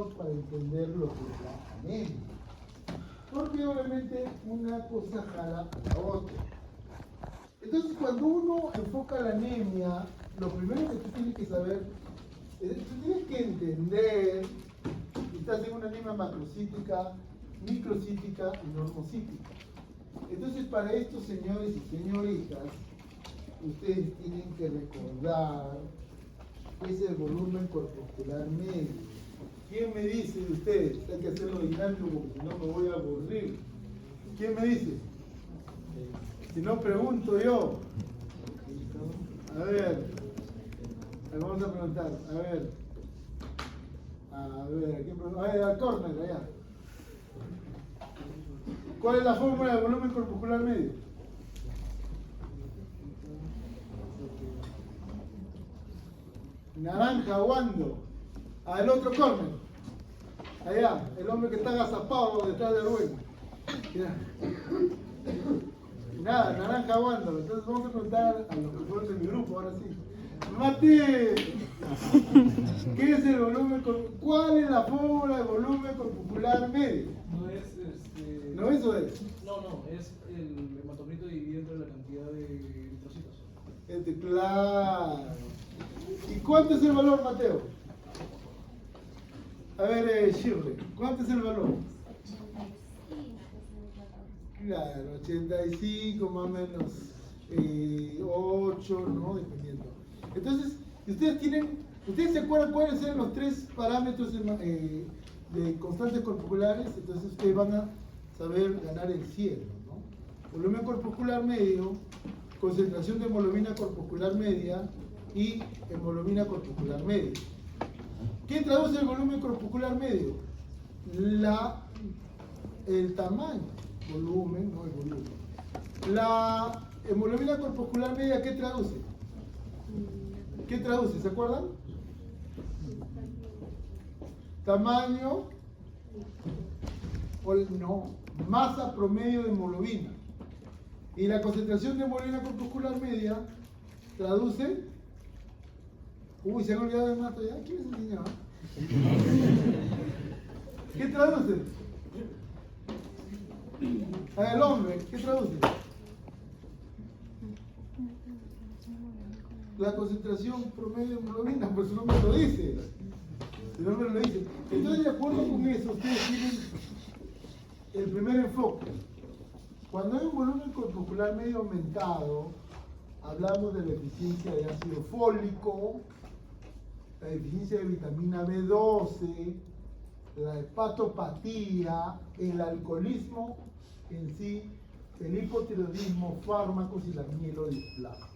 básicos para entender lo que es la anemia. Porque obviamente una cosa jala a la otra. Entonces, cuando uno enfoca la anemia, lo primero que tú tienes que saber, tú tienes que entender que estás en una anemia macrocítica, microcítica y normocítica. Entonces, para estos señores y señoritas, ustedes tienen que recordar que es el volumen corpuscular medio. ¿Quién me dice de ustedes? Hay que hacerlo dinámico porque si no me voy a aburrir. ¿Quién me dice? Si no, pregunto yo. A ver, vamos a preguntar. A ver, ¿a quién pregunta? A ver, al córner, allá. ¿Cuál es la fórmula del volumen corpuscular medio? Naranja, Wando. Al otro córner. Allá, el hombre que está agazapado detrás del bueno. Nada, naranja, Wando. Entonces vamos a preguntar a los que fueron de mi grupo, ahora sí. Mati, ¿qué es el volumen? ¿Cuál es la fórmula del volumen corpuscular medio? No es ¿No eso es? No, es el hematocrito dividido entre la cantidad de eritrocitos. Claro. ¿Y cuánto es el valor, Mateo? A ver, Shirley, ¿cuánto es el valor? 85. Claro, 85 más o menos 8, ¿no? Dependiendo. Entonces, ¿ustedes se acuerdan cuáles eran los tres parámetros de constantes corpusculares? Entonces ustedes van a saber ganar el cielo, ¿no? Volumen corpuscular medio, concentración de hemoglobina corpuscular media y hemoglobina corpuscular media. ¿Qué traduce el volumen corpuscular medio? El tamaño, volumen, no el volumen. La hemoglobina corpuscular media, ¿qué traduce? ¿Qué traduce? ¿Se acuerdan? Tamaño, no, masa promedio de hemoglobina. Y la concentración de hemoglobina corpuscular media traduce. Uy, se han olvidado de mato ya. ¿Quién les enseñaba? ¿Qué traduce? El hombre, ¿qué traduce? La concentración promedio de hemoglobina, pues su nombre lo dice. El nombre lo dice. Entonces, de acuerdo con eso, ustedes tienen el primer enfoque. Cuando hay un volumen corpuscular medio aumentado, hablamos de la deficiencia de ácido fólico, la deficiencia de vitamina B12, la hepatopatía, el alcoholismo en sí, el hipotiroidismo, fármacos y la mielodisplasia.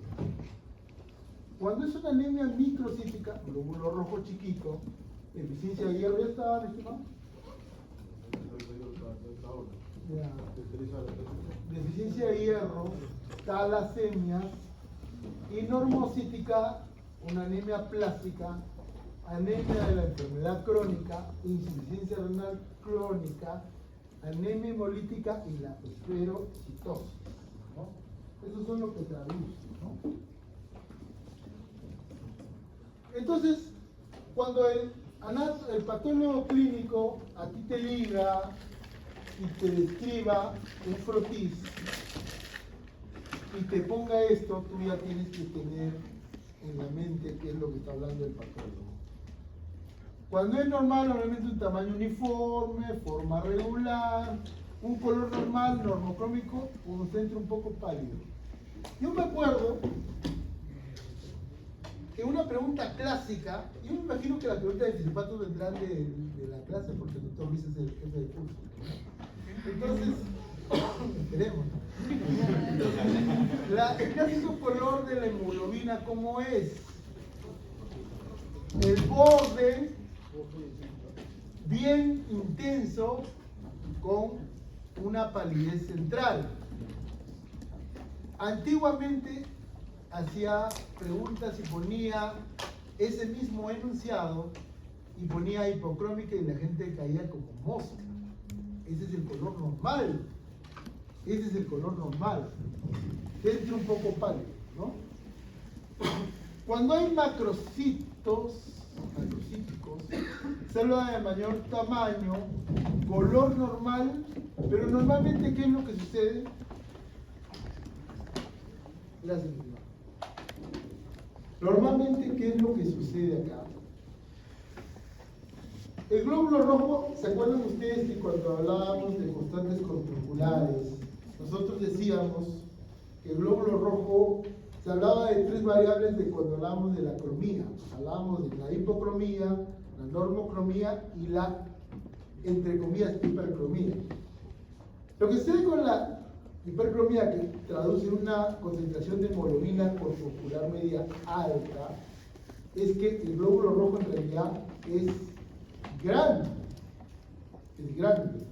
Cuando es una anemia microcítica, glóbulo rojo chiquito, deficiencia de hierro, ¿ya está, estimado? Deficiencia de hierro, talasemias y normocítica, una anemia plástica, anemia de la enfermedad crónica, insuficiencia renal crónica, anemia hemolítica y la esferocitosis, ¿no? Esos son los que traducen, ¿no? Entonces, cuando el patólogo clínico a ti te diga y te describa un frotis y te ponga esto, tú ya tienes que tener en la mente qué es lo que está hablando el patólogo. Cuando es normal, normalmente un tamaño uniforme, forma regular, un color normal, normocrómico, un centro un poco pálido. Yo me acuerdo que una pregunta clásica, yo me imagino que la pregunta de Fisipato vendrán de la clase porque el doctor Luis es el jefe de curso. Entonces, esperemos. El clásico color de la hemoglobina, ¿cómo es? El borde bien intenso con una palidez central. Antiguamente hacía preguntas y ponía ese mismo enunciado y ponía hipocrómica y la gente caía como mosca. Ese es el color normal. Ese es el color normal. Centro un poco pálido, ¿no? Cuando hay macrocitos, macrocíticos, célula de mayor tamaño, color normal, pero normalmente, ¿qué es lo que sucede? Gracias, mi hermano. Normalmente, ¿qué es lo que sucede acá? El glóbulo rojo, ¿se acuerdan ustedes que cuando hablábamos de constantes controculares, nosotros decíamos que el glóbulo rojo se hablaba de tres variables de cuando hablábamos de la cromía? Hablábamos de la hipocromía, la normocromía y la, entre comillas, hipercromía. Lo que sucede con la hipercromía, que traduce una concentración de hemoglobina corporal media alta, es que el glóbulo rojo en realidad es grande. Es grande.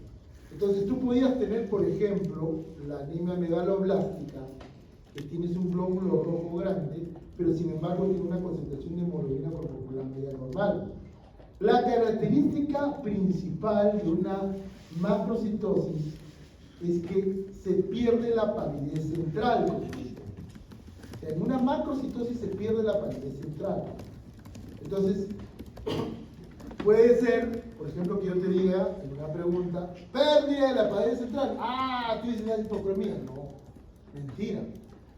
Entonces tú podías tener, por ejemplo, la anemia megaloblástica, que tienes un glóbulo rojo grande, pero sin embargo tiene una concentración de hemoglobina corporal media normal. La característica principal de una macrocitosis es que se pierde la palidez central. O sea, en una macrocitosis se pierde la palidez central. Entonces, puede ser, por ejemplo, que yo te diga en una pregunta, pérdida de la palidez central. Ah, tú dices la hipocromía. No, mentira.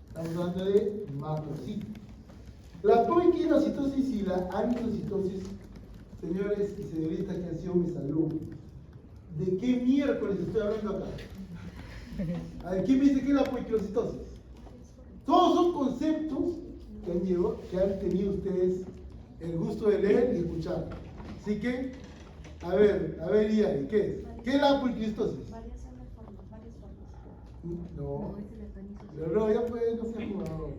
Estamos hablando de macrocitos. La poiquinocitosis y la anisocitosis, señores y señoritas que han sido mis alumnos, ¿de qué miércoles estoy hablando acá? A ver, ¿quién me dice qué es la poiquinocitosis? Todos son conceptos que han tenido ustedes el gusto de leer y escuchar. Así que, a ver, Ian, ¿qué es? ¿Qué es la poiquinocitosis? Varias formas. No, pero no, ya pues, no se ha jugado.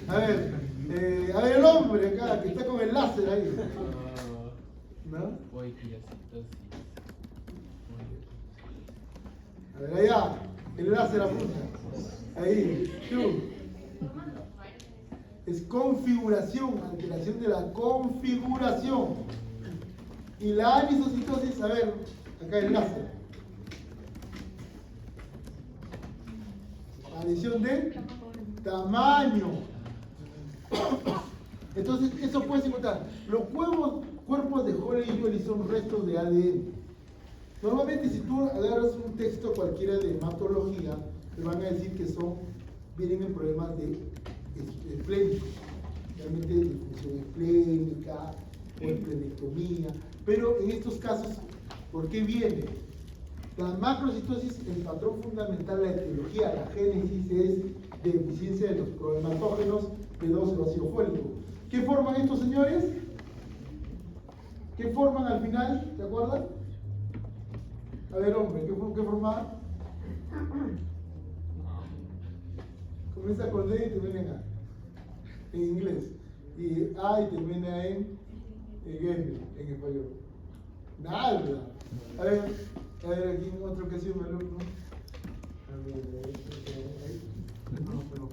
A ver, el hombre acá, que está con el láser ahí. ¿No? A ver, allá, el láser apunta. Ahí, tú. Es configuración, alteración de la configuración. Y la anisocitosis, a ver, acá el láser. Adición de tamaño. Entonces, eso puedes encontrar. Los cuerpos de Holley y Joly son restos de ADN. Normalmente, si tú agarras un texto cualquiera de hematología, te van a decir que vienen en problemas de esplénicos, realmente de disfunción esplénica o esplenectomía. Pero en estos casos, ¿por qué viene? La macrocitosis, el patrón fundamental, la etiología, la génesis es de deficiencia de los cromatógenos P12 o ácido fólico. ¿Qué forman estos señores? ¿Qué forman al final? ¿Te acuerdas? A ver, hombre, ¿qué forma? Comienza con D y termina en A. En inglés. Y A y termina en N, en español. Nada. A ver, aquí otro que ha sido un alumno.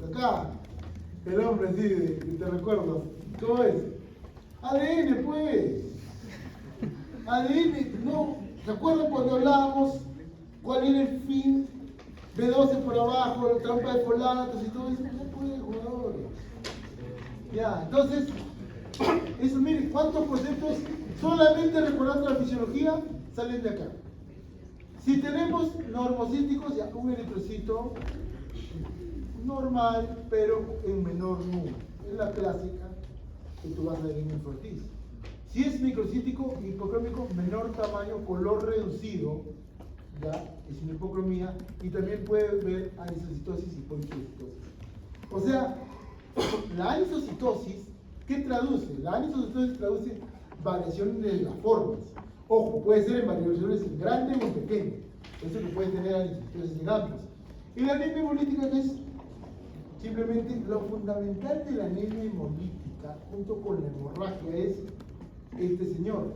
Acá, el hombre, sí, te recuerdo. ¿Cómo es? ADN, pues. ADN, no. ¿Se acuerdan cuando hablábamos cuál era el fin? B12 por abajo, la trampa de folatos y todo eso. No puede, jugadores. Ya, entonces, eso, miren, ¿cuántos conceptos solamente recordando la fisiología salen de acá? Si tenemos normocíticos, ya un eritrocito normal, pero en menor número. Es la clásica que tú vas a ver en el Ortiz. Si es microcítico, hipocrómico, menor tamaño, color reducido, ya es una hipocromía, y también puedes ver anisocitosis y poiquinocitosis. O sea, la anisocitosis, ¿qué traduce? La anisocitosis traduce variaciones de las formas. Ojo, puede ser en variaciones en grande o en pequeño. Eso que puede tener anisocitosis en ambos. Y la anemia hemolítica, que es simplemente lo fundamental de la anemia hemolítica, junto con la hemorragia, es este señor,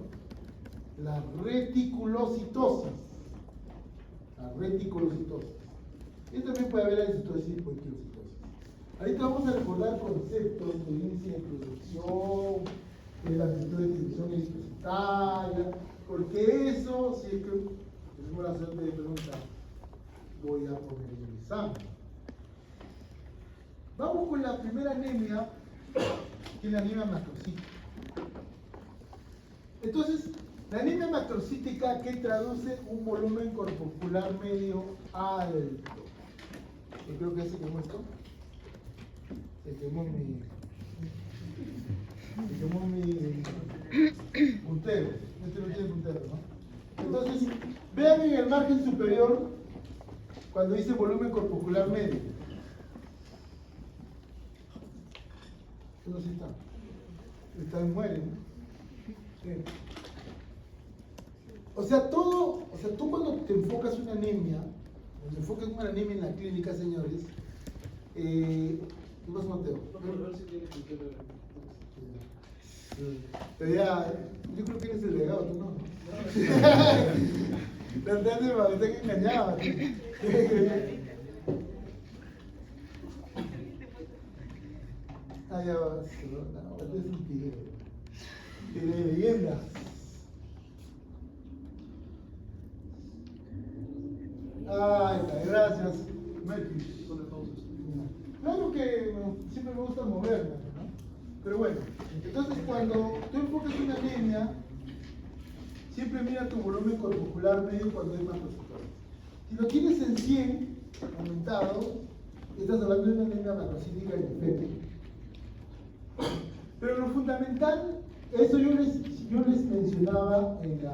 la reticulocitosis. La reticulocitosis. Y también puede haber anisocitosis y poiquinocitosis. Ahorita vamos a recordar conceptos de índice de producción, de la amplitud de distribución eritrocitaria, porque eso, si es que tenemos la suerte de preguntar, voy a poner en el examen. Vamos con la primera anemia, que es la anemia macrocítica. Entonces, la anemia macrocítica que traduce un volumen corpuscular medio alto. Yo creo que se quemó esto. Se quemó mi puntero. Este no tiene puntero, ¿no? Entonces, vean en el margen superior cuando dice volumen corpuscular medio. No sí está en muere, ¿no? Sí. O sea, tú cuando te enfocas una anemia, cuando enfocas una anemia en la clínica, señores, ¿qué pasa, Mateo? A ver si tiene que ver. Pero ya, yo creo que eres el legado, tú no. La verdad me está engañado. Ah, ya va, no, este es un tigre de leyendas. Ay, gracias. Claro que siempre me gusta moverme, ¿no? Pero bueno, entonces cuando tú enfocas una anemia, siempre mira tu volumen corpuscular medio cuando es macrocitoma. Si lo tienes en 100, aumentado, estás hablando de una anemia macrocítica en feto. Pero lo fundamental, eso yo les mencionaba ahorita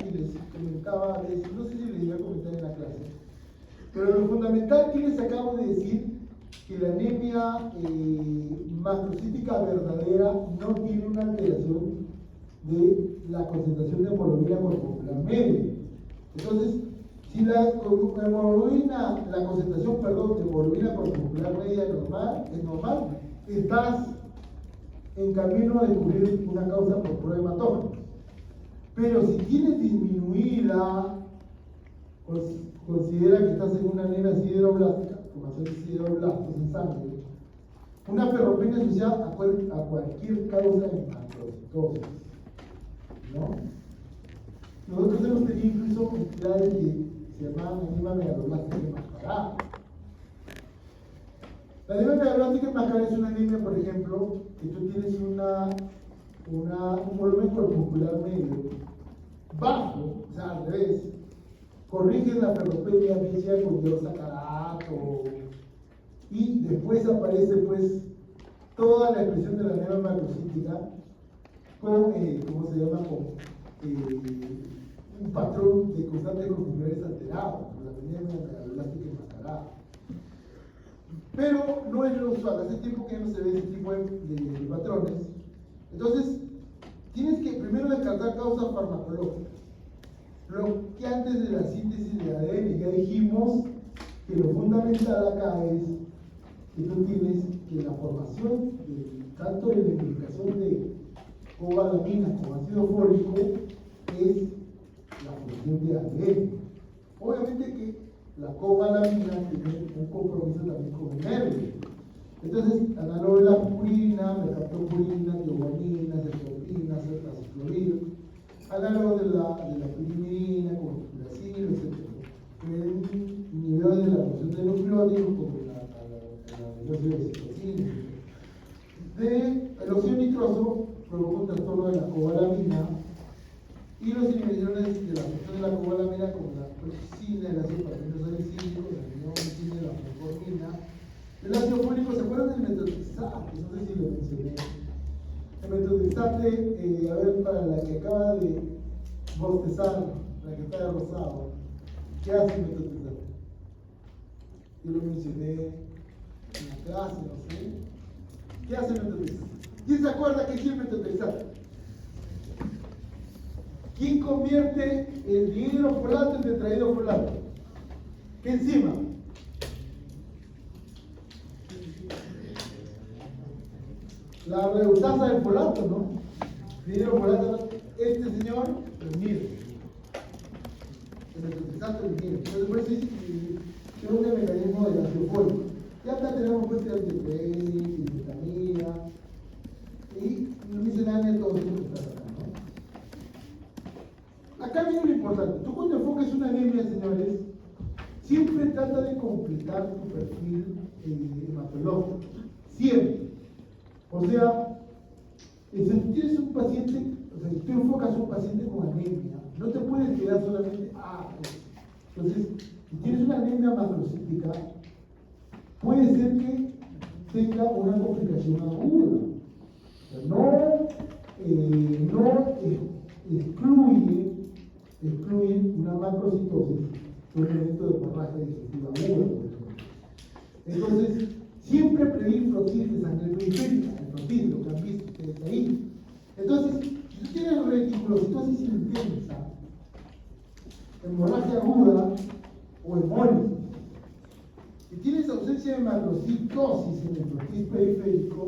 y les comentaba, no sé si les iba a comentar en la clase, pero lo fundamental que les acabo de decir, que la anemia macrocítica verdadera no tiene una alteración de la concentración de hemoglobina corpuscular media. Entonces, si la concentración de hemoglobina corpuscular media es normal, estás en camino a descubrir una causa por prohematógena. Pero si tienes disminuida, considera que estás en una anemia sideroblástica, formación de sideroblastos en sangre, una ferropenia asociada a cualquier causa de macrocitosis, ¿no? Nosotros hemos tenido incluso entidades que se llamaban anemia megaloblástica enmascarada. La anemia megaloblástica enmascarada es una anemia, por ejemplo, que tú tienes un volumen corpuscular medio bajo, o sea, al revés, corriges la ferropenia bien sea con diosacarato y después aparece pues toda la expresión de la anemia macrocítica con, ¿cómo se llama? Con un patrón de constantes corpusculares alterados, como la anemia megaloblástica enmascarada. Pero no es lo usual, hace tiempo que no se ve ese tipo de patrones. Entonces, tienes que primero descartar causas farmacológicas. Lo que antes de la síntesis de ADN ya dijimos que lo fundamental acá es que tú tienes que la formación tanto de la identificación de cobalamina como ácido fólico es la función de ADN. Obviamente que la cobalamina tiene un compromiso también con el nervio. Entonces, análogo de la purina, mercaptopurina, tioguanina, cefalopina, aciclovir, análogo de la pirimidina, con glacilo, etc. El nivel de la función de nucleótidos, como la dióxido de citosina. El óxido nitroso provoca un trastorno de la cobalamina y los inhibidores de la función de la cobalamina, como la proxicina, el ácido parafenosalicílico, la neomicina, la metformina. El ácido fólico, ¿se acuerdan del metotrexato? No sé si lo mencioné. El metotrexato, a ver, para la que acaba de bostezar, la que está de rosado, ¿qué hace el metotrexato? Yo lo mencioné en la clase, no sé. ¿Qué hace el metotrexato? ¿Quién se acuerda que es el metotrexato? ¿Quién convierte el dihidrofolato en tetrahidrofolato? ¿Qué enzima? La reutasa del folato, ¿no? Dihidrofolato, este señor, el mide. El metotrexato el mide. Entonces, por eso es un mecanismo del ácido fólico. Y acá tenemos pues el antitrén, vitamina y miscelánea, todo esto que está acá, ¿no? Acá viene lo importante. Tú cuando enfoques una anemia, señores, siempre trata de completar tu perfil hematológico. Siempre. O sea, Si tú tienes un paciente, o sea, si tú enfocas a un paciente con anemia, no te puedes quedar solamente, entonces, si tienes una anemia macrocítica, puede ser que tenga una complicación aguda. O sea, no excluye una macrocitosis un evento de hemorragia digestiva aguda, por ejemplo. Entonces, siempre prevenir frotis de sangre periférica, el frotis, lo que han visto ustedes ahí. Entonces, si tú tienes reticulocitosis intensa, hemorragia aguda o hemólisis, si tienes ausencia de macrocitosis en el frotis periférico,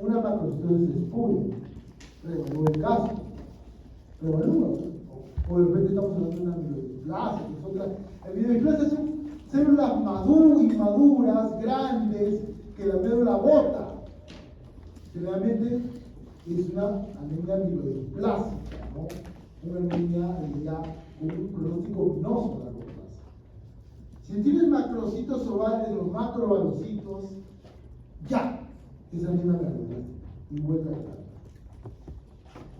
una macrocitosis espuria, revalúa el caso, revalúa. O de repente estamos hablando de una amiloidoplasia, que es otra. La amiloidoplasia son células inmaduras, grandes, que la médula bota. Generalmente es una anemia amiloidoplásica, ¿no? Una anemia ya con un pronóstico venoso a largo plazo. Si tienes macrocitos ovales, los macrovalocitos, ya es anemia amiloidoplástica y vuelta a estar.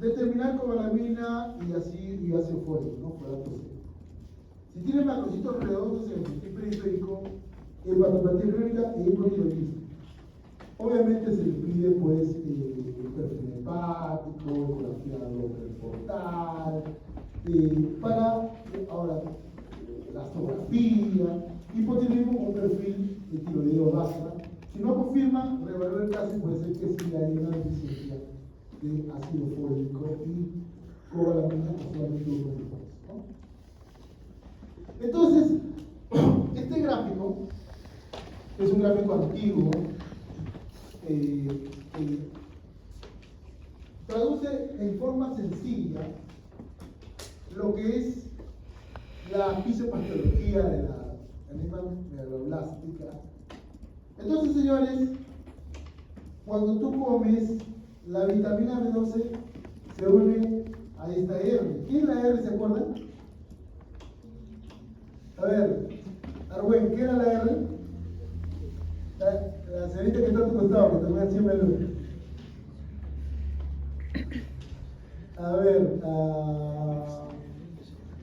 Determinar cobalamina y ácido fólico, ¿no? Para proceder. Si tiene macrocitos redondos en el frotis periférico, hepatopatía crónica e hipotiroidismo. Obviamente se le pide pues perfil hepático, ecografía portal, para ahora la astografía, hipotiroidismo con perfil de tiroideo basa. Si no confirma, revalúa el caso y puede ser que sí hay una deficiencia de ácido fólico y cobalamina o solamente los grupos, ¿no? Entonces, este gráfico es un gráfico antiguo, traduce en forma sencilla lo que es la fisiopatología de la anemia megaloblástica. Entonces, señores, cuando tú comes, la vitamina B12 se une a esta R. ¿Quién es la R, se acuerdan? A ver, Arwen, ¿qué era la R? La señorita que está a tu costado, que también siempre lo. A ver,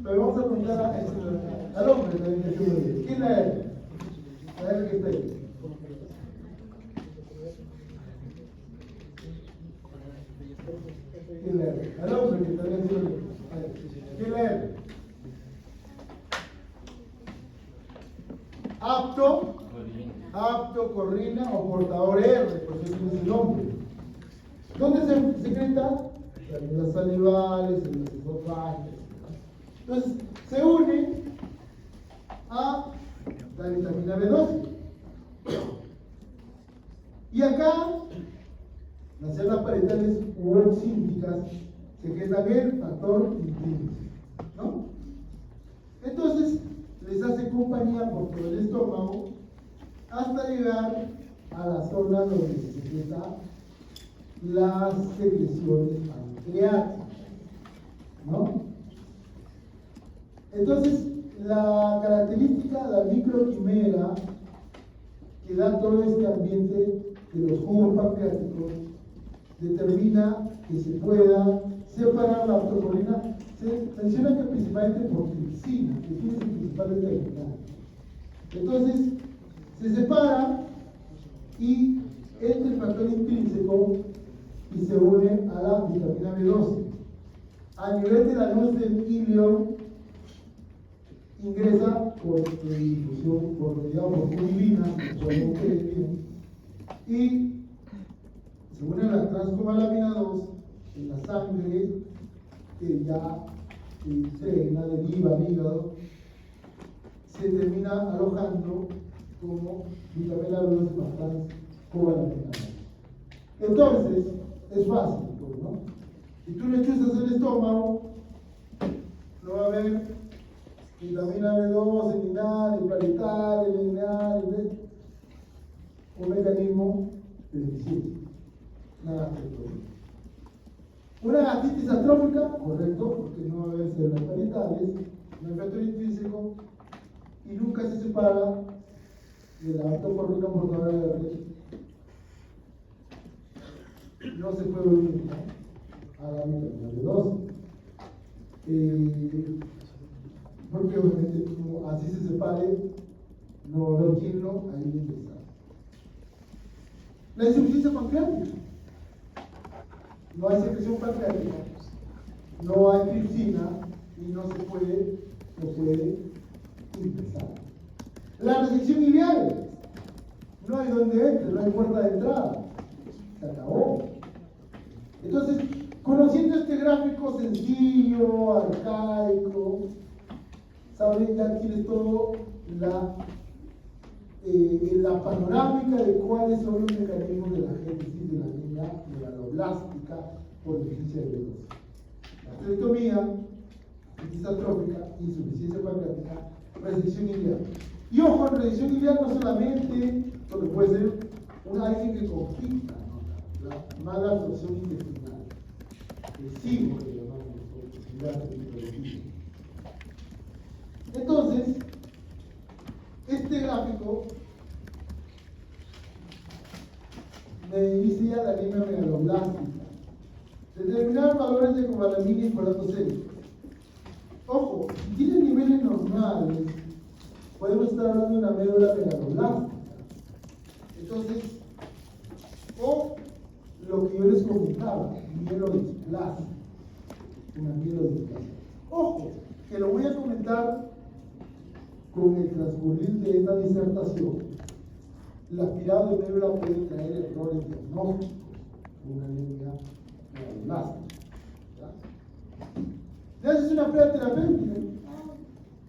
pero vamos a preguntar al hombre también que estuvo ahí. ¿Quién es la R? La R que está ahí. ¿Quién es la R? Al hombre que también estuvo ahí. ¿Quién es la R? Apto, corrina o portador R, por eso es el nombre. ¿Dónde se secreta? En las salivales, en las esofágicas. Entonces, se une a la vitamina B12. Y acá, las células parietales u oxínticas secretan el factor intrínseco, ¿no? Entonces, les hace compañía por todo el estómago hasta llegar a la zona donde se secretan las secreciones pancreáticas, ¿no? Entonces, la característica de la microquimera que da todo este ambiente de los jugos pancreáticos determina que se pueda separar la aptocolina. Se menciona que principalmente por tripsina, que es el principal determinante. Entonces, se separa y entra el factor intrínseco y se une a la vitamina B12. A nivel de la luz del ilio, ingresa por difusión, por purina, y se une a la transcobalamina 2 en la sangre, que ya drena, deriva al hígado, se termina alojando como vitamina B12 más transcobalamina 2. Entonces, es fácil, ¿no? Si tú le chuzas el estómago, no va a haber vitamina B12 ni nada, ni parietal, ni nada, un mecanismo de deficiencia. Nada de una gastritis atrófica, correcto, porque no va a haber células parietales, no hay factor intrínseco y nunca se separa de la aptocorrina portadora de R no se puede unir, ¿no? A la vitamina B12. Porque obviamente como así se separe, no va a haber quilo, ahí está. La insuficiencia pancreática. No hay secreción pancreática, no hay tripsina y no puede ingresar. La resección ileal. No hay donde entre, no hay puerta de entrada. Se acabó. Entonces, conociendo este gráfico sencillo, arcaico, saben, ya tienes todo la panorámica de cuáles son los mecanismos de la génesis de la anemia megaloblástica por deficiencia de B12. La esterectomía, crisis atrófica, insuficiencia pancreática, resección ileal. Y ojo, en resección ileal no solamente lo que puede ser alguien que conflicta, ¿no? La mala absorción intestinal, el SIBO que llamamos nosotros. Entonces, este gráfico me dice ya la anemia megaloblástica. Determinar valores de cobalamina y folato sérico. Ojo, si tiene niveles normales, podemos estar hablando de una médula megaloblástica. Entonces, o lo que yo les comentaba, mielodisplasia. Una mielodisplasia. Ojo, que lo voy a comentar con el transcurrir de esta disertación. La aspirado de médula puede traer errores diagnósticos, una anemia megaloblástica. Le haces una prueba terapéutica.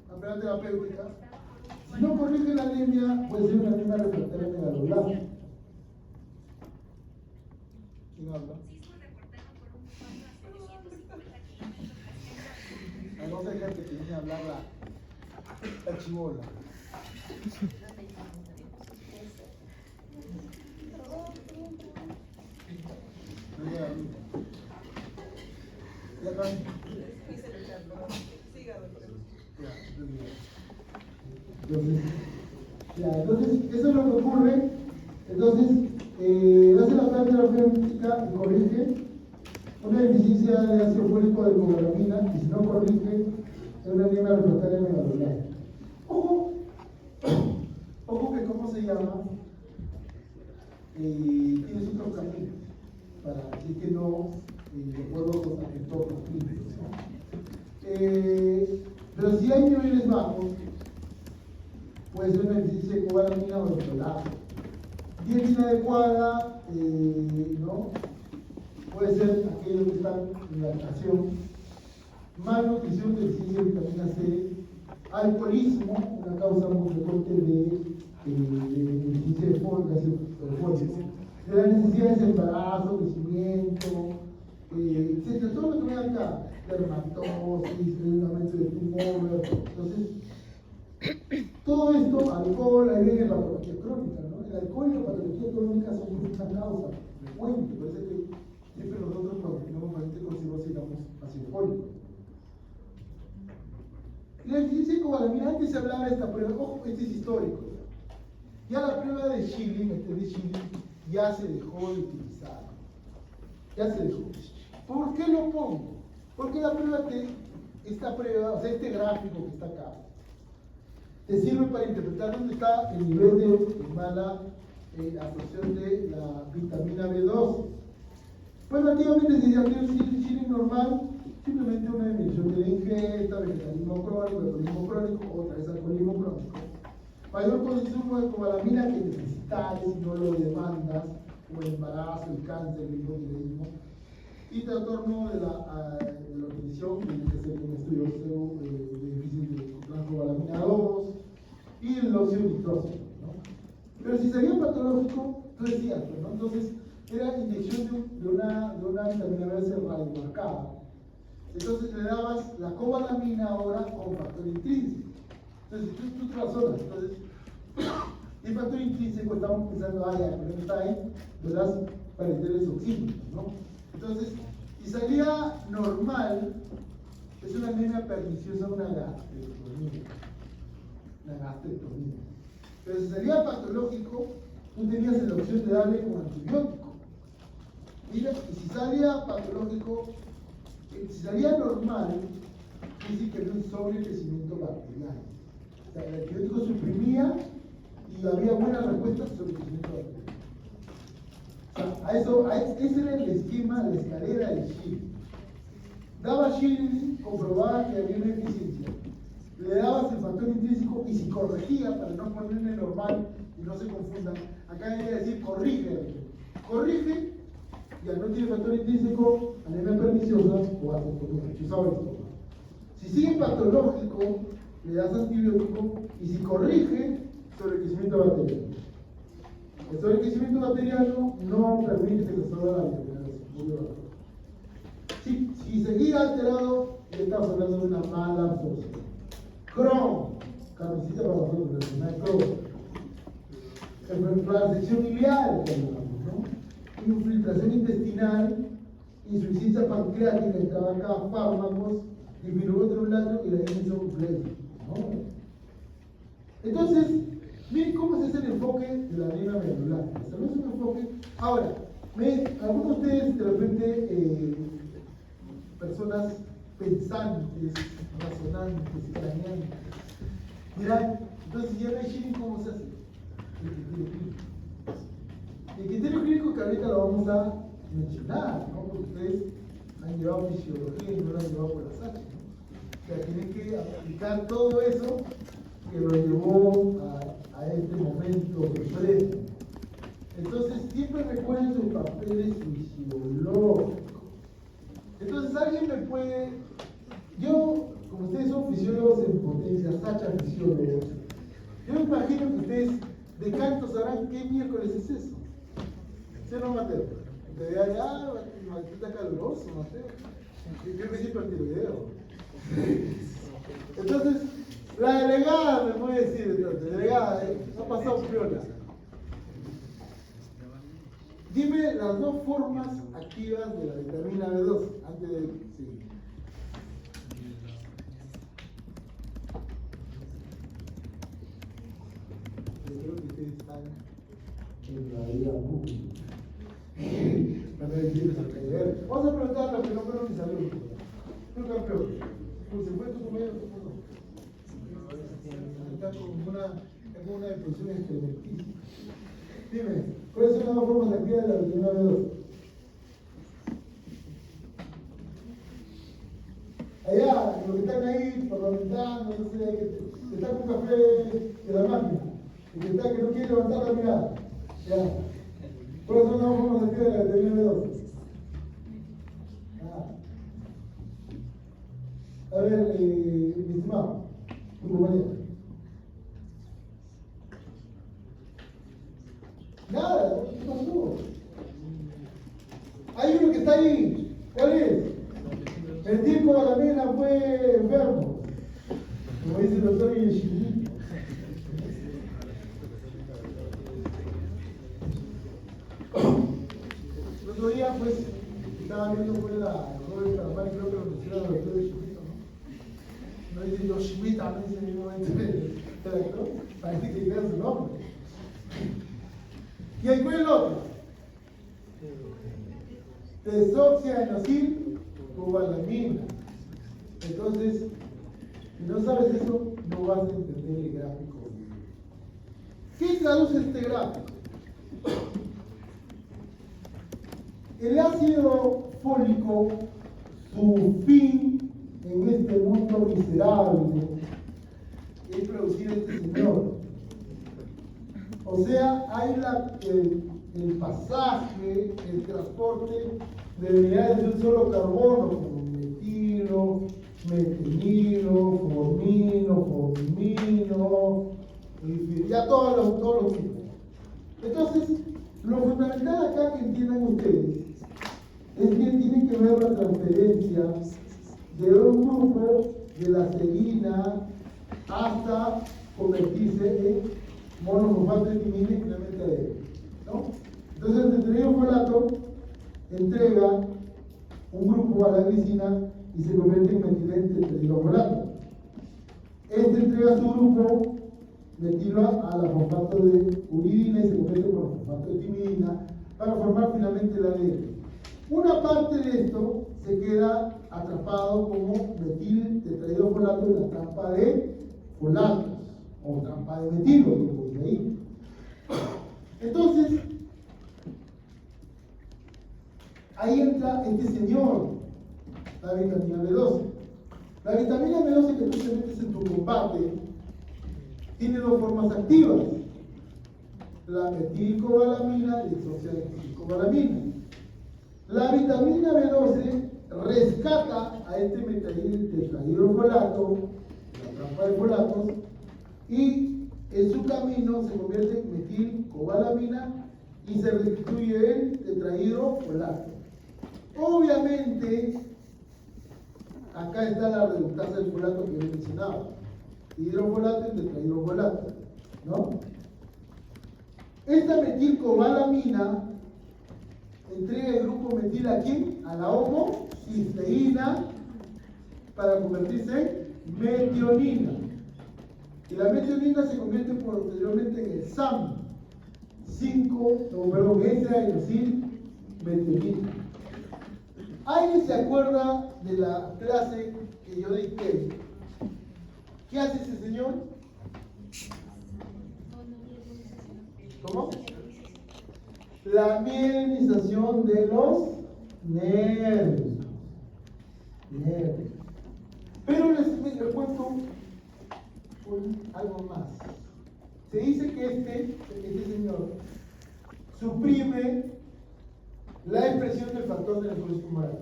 La prueba terapéutica. Si no corrige la anemia, puede ser una anemia refractaria megaloblástica. ¿Quién habla? No sé gente que viene a hablar la chibola. No llega a mí. ¿Ya acá? Entonces, eso es lo que ocurre. Entonces, hace la prueba terapéutica y corrige una deficiencia de ácido fólico de cobalamina, y si no corrige, es una anemia refractaria megaloblástica. Ojo que cómo se llama, tienes otros caminos para decir que no, de acuerdo con los entornos clínicos, ¿no? Pero si hay niveles bajos, puede ser una deficiencia de cobalamina o de folato. Dieta inadecuada, ¿no? Puede ser aquellos que están en lactación, malnutrición, deficiencia de vitamina C, alcoholismo, una causa muy frecuente de deficiencia de fólico, de las necesidades de embarazo, crecimiento, etc. Todo lo que ven acá, dermatosis, un aumento de tumor. Entonces, todo esto, alcohol, ahí viene la patología crónica, ¿no? El alcohol y la patología crónica son una causa frecuente, por eso es que siempre nosotros cuando tenemos pacientes con cirrosis damos ácido fólico. La deficiencia de cobalamina, antes se hablaba de esta prueba, ojo, este es histórico. Ya la prueba de Schilling, ya se dejó de utilizar. Ya se dejó. ¿Por qué lo pongo? Porque esta prueba, o sea, este gráfico que está acá, te sirve para interpretar dónde está el nivel de mala absorción de la vitamina B12. Bueno, antiguamente se decía que el Schilling normal, simplemente una disminución de la ingesta, vegetalismo crónico, alcoholismo crónico, otra vez alcoholismo crónico. Mayor consumo de cobalamina que necesitas si no lo demandas, como el embarazo, el cáncer, el hipotiroidismo. Y trastorno de la nutrición, tiene que ser un estudio de déficit de cobalamina 2 y el óxido nitrógeno, ¿no? Pero si salía patológico, no es cierto, ¿no? Entonces, era inyección de una vitamina B radiomarcada. Entonces le dabas la cobalamina ahora con factor intrínseco. Entonces tú razonas, entonces el factor intrínseco estamos pensando, ya, el problema está ahí, le das parenteros oxígenos, ¿no? Entonces, si salía normal, es una anemia perniciosa, una gastrectomía. Pero si salía patológico, tú tenías la opción de darle con antibiótico. Y si salía patológico, si salía normal, dice que no es sobrecrecimiento bacteriano. O sea, el antibiótico suprimía y había buenas respuestas sobre el crecimiento bacteriano. O sea, ese era el esquema, la escalera del Shiri. Daba Shiri, comprobaba que había una eficiencia. Le dabas el factor intrínseco y si corregía, para no ponerle normal y no se confundan, acá debería decir corrige. Corrige, ya no tiene factor intrínseco, anemia perniciosa o vasectomía, chuzado el estómago. Si sigue patológico, le das antibiótico y si corrige, sobrecrecimiento bacteriano. El sobrecrecimiento bacteriano no permite que se salga la vitamina. Si seguía alterado, le estamos hablando de una mala absorción. Crohn, carnicita para nosotros, la enfermedad de Crohn. La sección ileal, ¿no? Infiltración intestinal, insuficiencia pancreática, estaba acá, fármacos, difluorotelulatro y la insulina, ¿no? Entonces, miren cómo es el enfoque de la anemia medular. ¿Sabes un enfoque? Ahora, algunos de ustedes, de repente, personas pensantes, razonantes, craneantes, dirán, entonces ya no hay Shiri, ¿cómo se hace? El criterio clínico que ahorita lo vamos a mencionar, ¿no? Porque ustedes han llevado fisiología y no lo han llevado por las H, ¿no? O sea, tienen que aplicar todo eso que lo llevó a este momento supremo. Entonces, siempre recuerden sus papeles fisiológicos. Entonces, alguien me puede. Yo, como ustedes son fisiólogos en potencia, Sacha fisiólogos, yo me imagino que ustedes de canto sabrán qué miércoles es eso. ¿Sí o no, Mateo? Te dirán, Mateo está caluroso, Mateo. Yo creo que siempre el tiroideo. Entonces, la delegada me puede decir, entonces, delegada, ha pasado piola. Dime las dos formas activas de la vitamina B2 antes de seguir. Yo creo que ustedes están en la vida pública. Vamos a preguntar a los que no fueron mis alumnos. Tú, campeón, ¿se fue tu compañero? Está con una depresión extrementísima. Dime, ¿cuáles son las dos formas activas de la vitamina B2? Allá, los que están ahí parlamentando, no sé, que está con café de la máquina, y que está que no quiere levantar la mirada. Ya. ¿Cuáles son las dos formas activas de la vitamina B2? A ver, mi estimado, tu compañero. Nada, ¿qué pasó? Hay uno que está ahí. ¿Cuál es? El tiempo de la nena fue enfermo. Como dice el doctor Yeshivito. El otro día, pues, estaba viendo pues la joven Panamá, creo que lo menciona el doctor Yeshivito, ¿no? No dice Yoshimita, no dice mismamente el actor. Parece que diga su nombre. ¿Y cuál es el otro? Desoxiadenosina cobalamina. Entonces, si no sabes eso, no vas a entender el gráfico. ¿Qué traduce este gráfico? El ácido fólico, su fin en este mundo miserable es producir este señor. O sea, hay el pasaje, el transporte de unidades de un solo carbono, como metilo, metililo, formino, ya todos los tipos. Entonces, lo fundamental acá que entiendan ustedes es que tienen que ver la transferencia de un grupo de la serina hasta convertirse en monofosfato de timina y finalmente ADN, ¿no? Entonces el metilfolato entrega un grupo a la glicina y se convierte en metilfolato. Este entrega su grupo metilo a la fosfato de uridina y se convierte en monofosfato de timidina para formar finalmente el ADN. Una parte de esto se queda atrapado como metil tetrahidrofolato en la trampa de folatos o trampa de metilo, como dice ahí. Entonces, ahí entra este señor, la vitamina B12. La vitamina B12 que tú te metes en tu combate tiene dos formas activas: la metilcobalamina y desoximetilcobalamina. La vitamina B12 rescata a este tetrahidrofolato, la trampa de folatos, y en su camino se convierte en metilcobalamina y se restituye en tetrahidrofolato. Obviamente, acá está la reductasa del folato que yo mencionaba: hidrofolato y tetrahidrofolato, ¿no? Esta metilcobalamina entrega el grupo metil ¿a quién? A la homocisteína para convertirse en metionina. Y la metionina se convierte posteriormente en el SAM 5, S-adenosín metionina. ¿Alguien se acuerda de la clase que yo dicté? ¿Qué hace ese señor? ¿Cómo? La mielinización de los nervios. Pero les cuento algo más. Se dice que este señor suprime la expresión del factor de necrosis tumoral,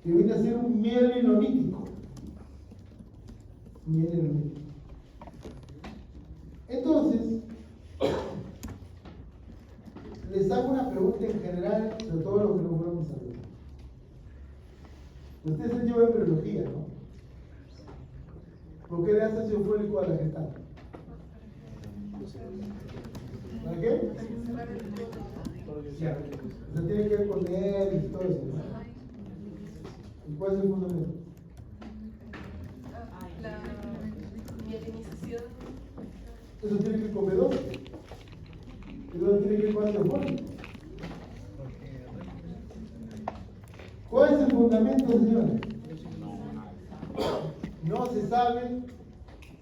que viene a ser un mielinolítico. Entonces, les hago una pregunta en general sobre todo lo que nos vamos a ver. Usted se lleva embriología, ¿no? ¿Por qué le hace ácido fólico a la gestante? ¿Para qué? Se tiene que ver con él y todo eso, ¿no? ¿Y cuál es el fundamento? La mielinización. Eso tiene que ver con B12. Y luego tiene que ver con ácido fólico. ¿Cuál es el fundamento, señores? No se sabe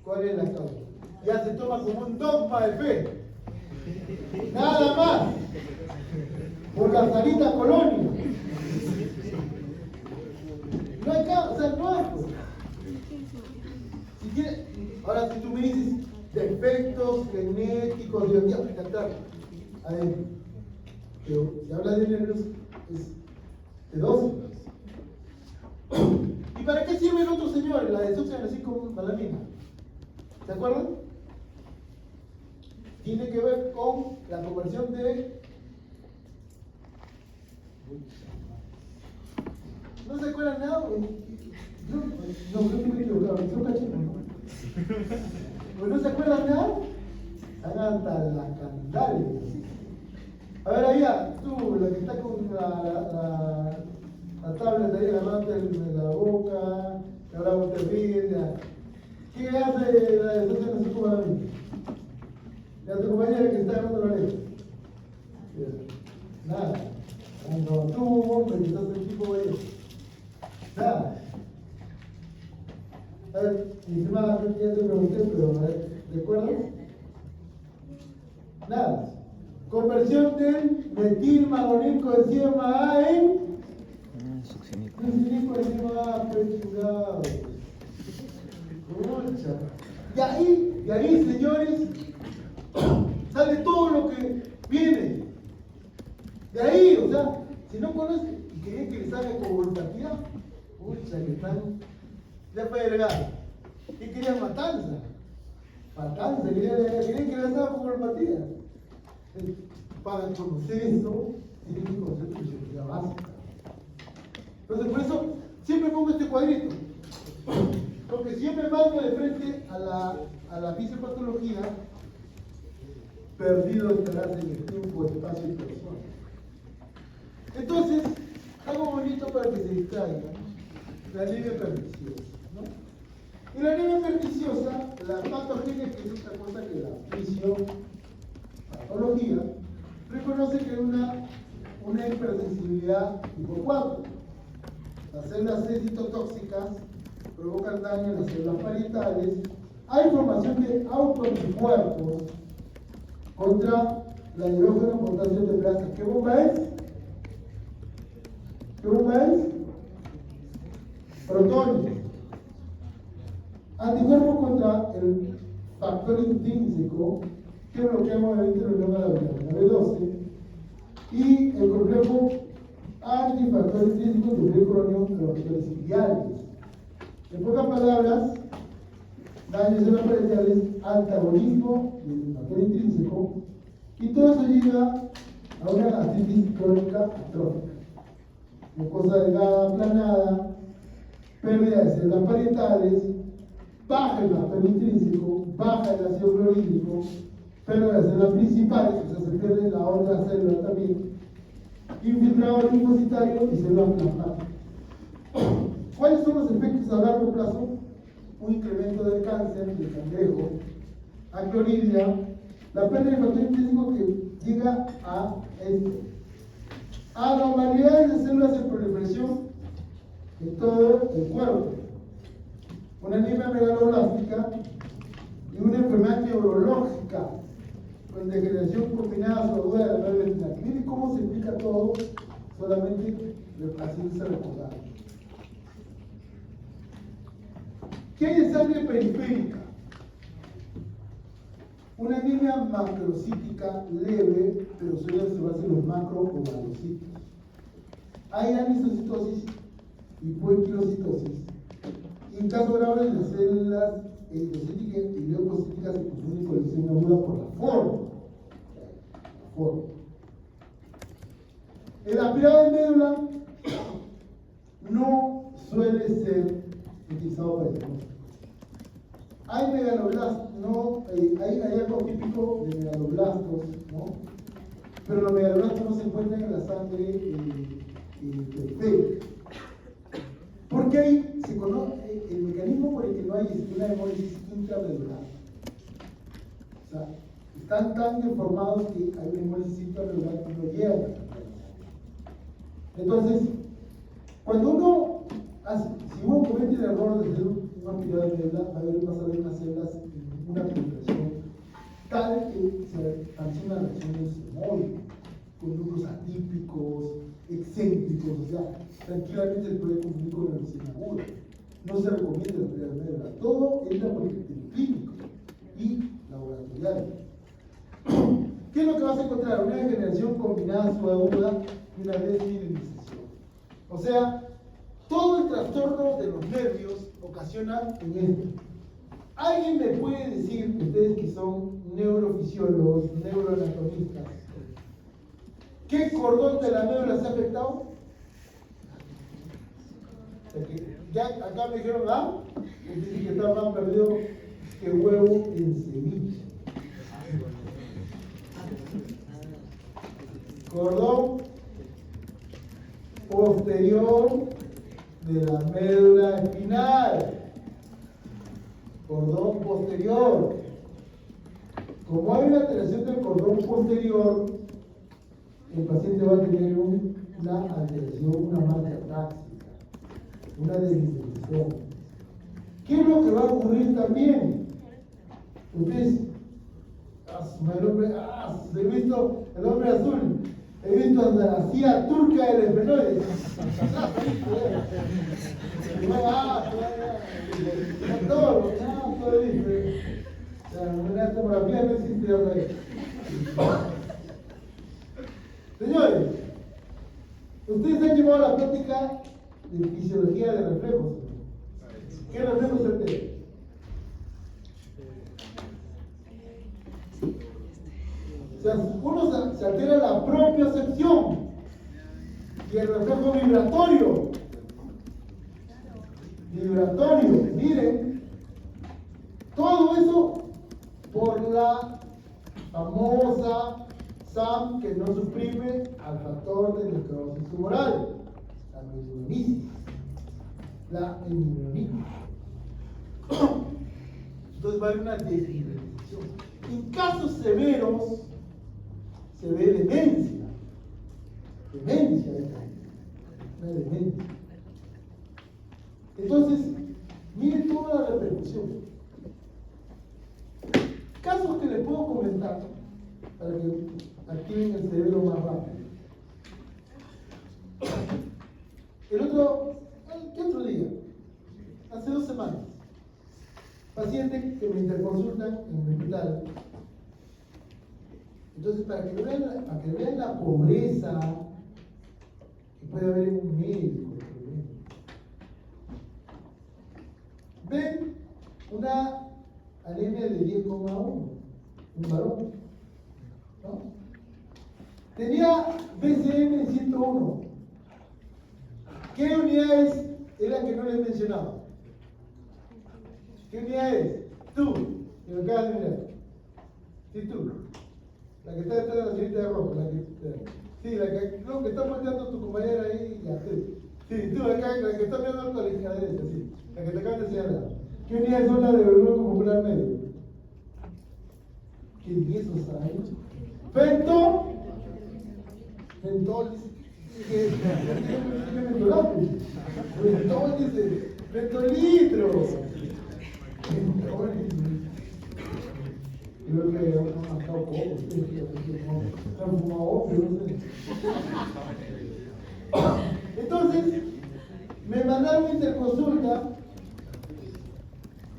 cuál es la causa. Ya se toma como un dogma de fe. Nada más. Por la salita colonia. No hay causa, o sea, no hay. Si quiere, ahora si tú me dices defectos genéticos, yo voy a explicar. A ver, pero si habla de nervios, es de dos. ¿Y para qué sirve el otro señor, la desoximetilcobalamina? ¿Se acuerdan? Tiene que ver con la conversión de... ¿No se acuerdan nada? No, creo que me he equivocado, ¿no se acuerdan nada? Hagan la candalia. A ver, allá, tú, la que está con la tablet ahí, agarrante en la boca, que ahora vos te ríes, ya. ¿Qué hace la desoximetilcobalamina? Ya tu compañera que está agarrando la lengua. Nada. Cuando tú, hombre, que estás en el tipo de... Nada. A ver, mi estimada, ya te pregunté, pero a ver, ¿recuerdas? Nada. Conversión del metilmalonilcoenzima A en succinilcoenzima A, pues chingado. Y ahí, señores, sale todo lo que viene. De ahí, o sea, si no conocen y querían que les haga como voluntaria, pucha, que están, ya fue delegado. ¿Qué querían? Matanza. Querían que les haga como voluntaria. Para conocer eso, tienen que conocer tu fisiología básica. Entonces, por eso, siempre pongo este cuadrito. Porque si yo me mando de frente a la fisiopatología, perdido estarás en el tiempo, espacio y persona. Entonces, algo bonito para que se distraigan, la anemia perniciosa, ¿no? Y la anemia perniciosa, la patogénesis, que es otra cosa que la fisiopatología, reconoce que una hipersensibilidad tipo 4. Las células C citotóxicas provocan daño en las células parietales. Hay formación de autoanticuerpos contra la hidrógeno potasio teplasa. ¿Qué bomba es? ¿Qué bomba es? Protones. Anticuerpos contra el factor intrínseco que bloqueamos obviamente la unión a la vitamina B12 y el complejo antifactor intrínseco de glucuronio de los factores ciliares. En pocas palabras, daños en las parietales, antagonismo del factor intrínseco, y todo eso lleva a una gastritis crónica atrófica. Mucosa delgada, aplanada, pérdida de células parietales, baja el factor intrínseco, baja el ácido clorhídrico, pérdida de células principales, o sea, se pierde la otra célula también, infiltrado linfocitario y células plasmáticas. ¿Cuáles son los efectos a largo plazo? Un incremento del cáncer, del cangrejo, acloridia, la pérdida del factor intrínseco que llega a esto. Anormalidades de células en proliferación en todo el cuerpo. Una anemia megaloblástica y una enfermedad neurológica con degeneración combinada sobre de la médula espinal. Miren cómo se explica todo, solamente así se recordar. ¿Qué hay de sangre periférica? Una anemia macrocítica leve, pero suele observarse en los macrocovalocitos. Hay anisocitosis y poiquilocitosis. Y en caso grave, las células eritrocíticas y leucocíticas se confunden con leucemia aguda por la forma. El aspirado de médula no suele ser utilizado para el diagnóstico. Hay megaloblastos, hay algo típico de megaloblastos, ¿no? Pero los megaloblastos no se encuentran en la sangre periférica. Porque ahí se conoce el mecanismo por el que no hay una hemólisis intramedular. O sea, están tan deformados que hay una hemólisis intramedular que no llega a la sangre. Entonces, cuando uno hace, si uno comete el error de hacer una aspirada de médula, vas a ver unas células en una proliferación tal que se sanciona reacciones hemólicas, con núcleos atípicos, excéntricos, o sea, tranquilamente se puede confundir con la leucemia aguda. No se recomienda la aspirada de médula. Todo entra por el clínico y laboratorial. ¿Qué es lo que vas a encontrar? Una degeneración combinada subaguda y una desmineralización. O sea, todo el trastorno de los nervios ocasiona en esto. ¿Alguien me puede decir, ustedes que son neurofisiólogos, neuroanatomistas, qué cordón de la médula se ha afectado? Ya acá me dijeron, dicen que está más perdido que huevo en semilla. Cordón posterior de la médula espinal. Cordón posterior. Como hay una alteración del cordón posterior, el paciente va a tener una alteración, una marca táxica, una deslización. ¿Qué es lo que va a ocurrir también? Ustedes, he visto el hombre azul, he visto la CIA turca del esfenoide. Todo dice. La tomografía no existe ahora. Señores, ustedes han llevado la práctica de fisiología de reflejos. ¿Qué reflejos se tiene? O sea, uno se altera la propia acepción y el reflejo vibratorio. Miren, todo eso por la famosa SAM que no suprime al factor de necrosis tumoral, la neuronitis, la inmunonitis. Entonces va a haber una desmineralización. En casos severos se ve demencia. demencia esta gente, una demencia. Entonces, miren toda la repercusión. Casos que les puedo comentar para que activen el cerebro más rápido. ¿Qué otro día? Hace 2 semanas. Paciente que me interconsultan en el hospital. Entonces, para que vean la pobreza que puede haber en un médico, ven una anemia de 10,1, un varón, ¿no? Tenía BCM 101. ¿Qué unidades es la que no les he mencionado? ¿Qué unidad es? Tú, que me acabas de mirar. Sí, tú. La que está detrás de la señorita de rojo. Sí, la que creo que está volteando tu compañera ahí. Ya, tú. Sí, tú, acá, la que está mirando a la derecha, sí. La que te acabas de señalar. ¿Qué unidades son las de Grupo Popular Medio? ¿Qué ni eso sabe? Fentol dice Fentol dice Fentolitro. Creo que han matado poco, han fumado opio, no sé. Entonces, me mandaron interconsulta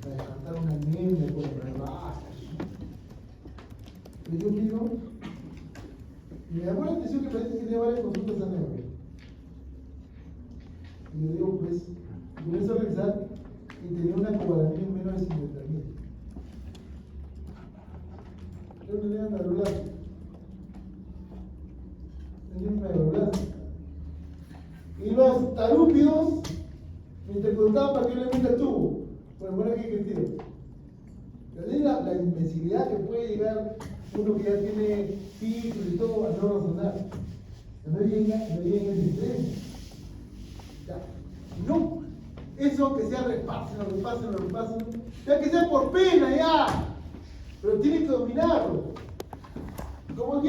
para descartar una anemia por rebajas. Y yo miro, y me llamó la atención que parece que tenía varias consultas anémicas. Y le digo, pues, comienzo a revisar y tenía una covalamina menos de 50.000. Yo tenía una neuroblasia. Y los tarúpidos me interpretaban para que yo le meta el tubo. Bueno, bueno, ¿qué sentido? La invencibilidad que puede llegar uno que ya tiene título y todo a no razonar. No llega en el extremo. Ya. No. Eso que sea repasen, ya que sea por pena ya. Pero tiene que dominarlo. Como